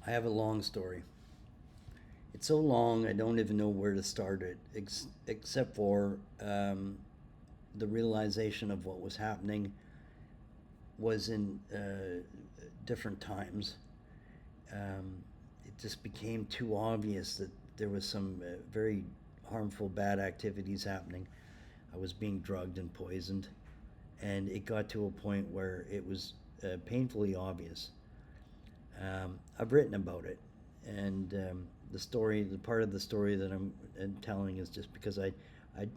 I have a long story. It's so long, I don't even know where to start it, except for the realization of what was happening was in different times. It just became too obvious that there was some very harmful, bad activities happening. I was being drugged and poisoned, and it got to a point where it was painfully obvious. I've written about it, and the part of the story that I'm telling is just because I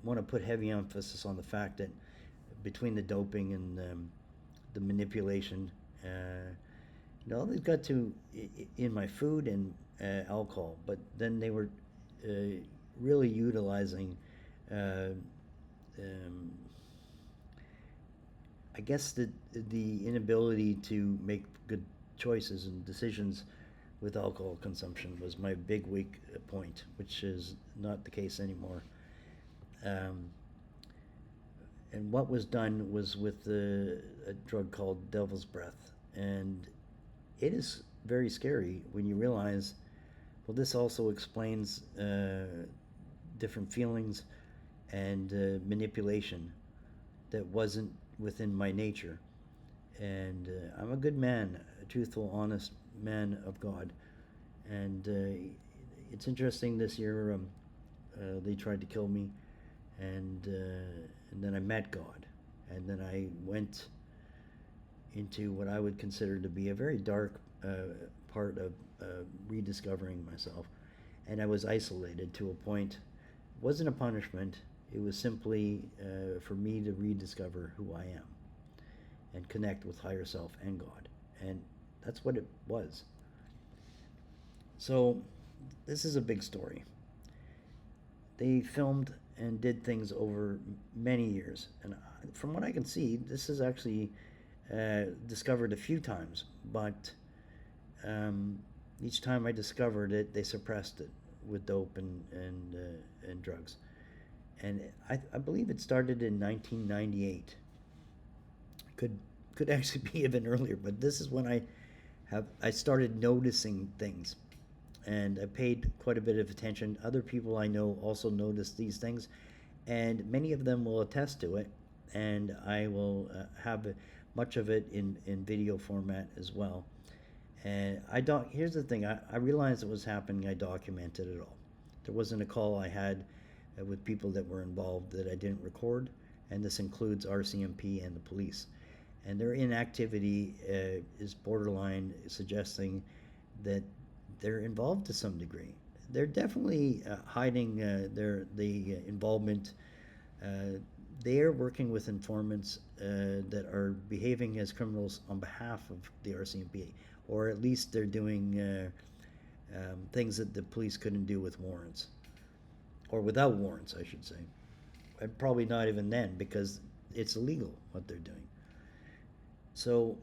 want to put heavy emphasis on the fact that between the doping and the manipulation, it all got to in my food and alcohol, but then they were uh, really utilizing, uh, um, I guess, the inability to make good choices and decisions with alcohol consumption was my big weak point, which is not the case anymore. Um, and what was done was with a drug called Devil's Breath, and it is very scary when you realize, well, this also explains different feelings and manipulation that wasn't within my nature. And I'm a good man, a truthful, honest man of God. And it's interesting this year, they tried to kill me, and then I met God. And then I went into what I would consider to be a very dark part of rediscovering myself. And I was isolated to a point. It wasn't a punishment, it was simply for me to rediscover who I am and connect with higher self and God. And that's what it was. So, this is a big story. They filmed and did things over many years. And from what I can see, this is actually discovered a few times, but um, each time I discovered it, they suppressed it with dope and drugs. And I believe it started in 1998. Could could actually be even earlier, but this is when I started noticing things, and I paid quite a bit of attention. Other people I know also noticed these things, and many of them will attest to it. And I will have much of it in video format as well. And here's the thing: I realized it was happening. I documented it all. There wasn't a call I had with people that were involved that I didn't record, and this includes RCMP and the police. And their inactivity is borderline suggesting that they're involved to some degree. They're definitely hiding the involvement. Uh, they are working with informants that are behaving as criminals on behalf of the RCMP, or at least they're doing things that the police couldn't do with warrants, or without warrants, I should say. And probably not even then, because it's illegal what they're doing. So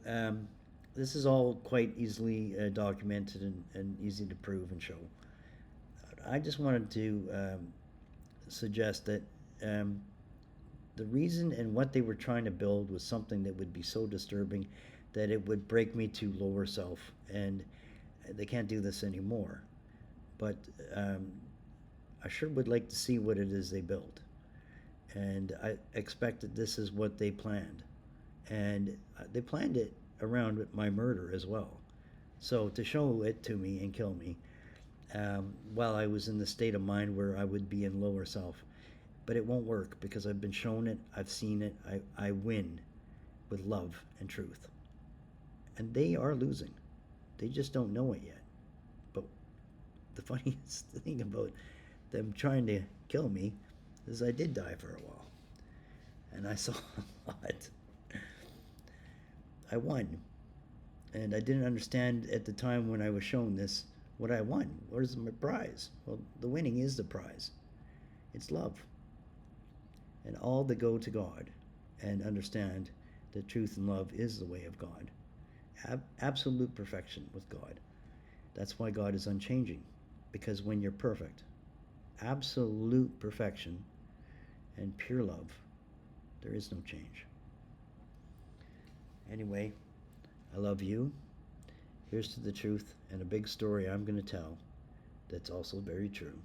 this is all quite easily documented and easy to prove and show. I just wanted to suggest that um, the reason and what they were trying to build was something that would be so disturbing that it would break me to lower self, and they can't do this anymore. But um, I sure would like to see what it is they built, and I expect that this is what they planned, and they planned it around my murder as well. So to show it to me and kill me while I was in the state of mind where I would be in lower self. But it won't work because I've been shown it, I've seen it, I win with love and truth. And they are losing. They just don't know it yet. But the funniest thing about them trying to kill me is I did die for a while. And I saw a lot. I won. And I didn't understand at the time when I was shown this what I won. Where's my prize? Well, the winning is the prize. It's love. And all that go to God and understand that truth and love is the way of God. Absolute perfection with God. That's why God is unchanging. Because when you're perfect, absolute perfection and pure love, there is no change. Anyway, I love you. Here's to the truth and a big story I'm going to tell that's also very true.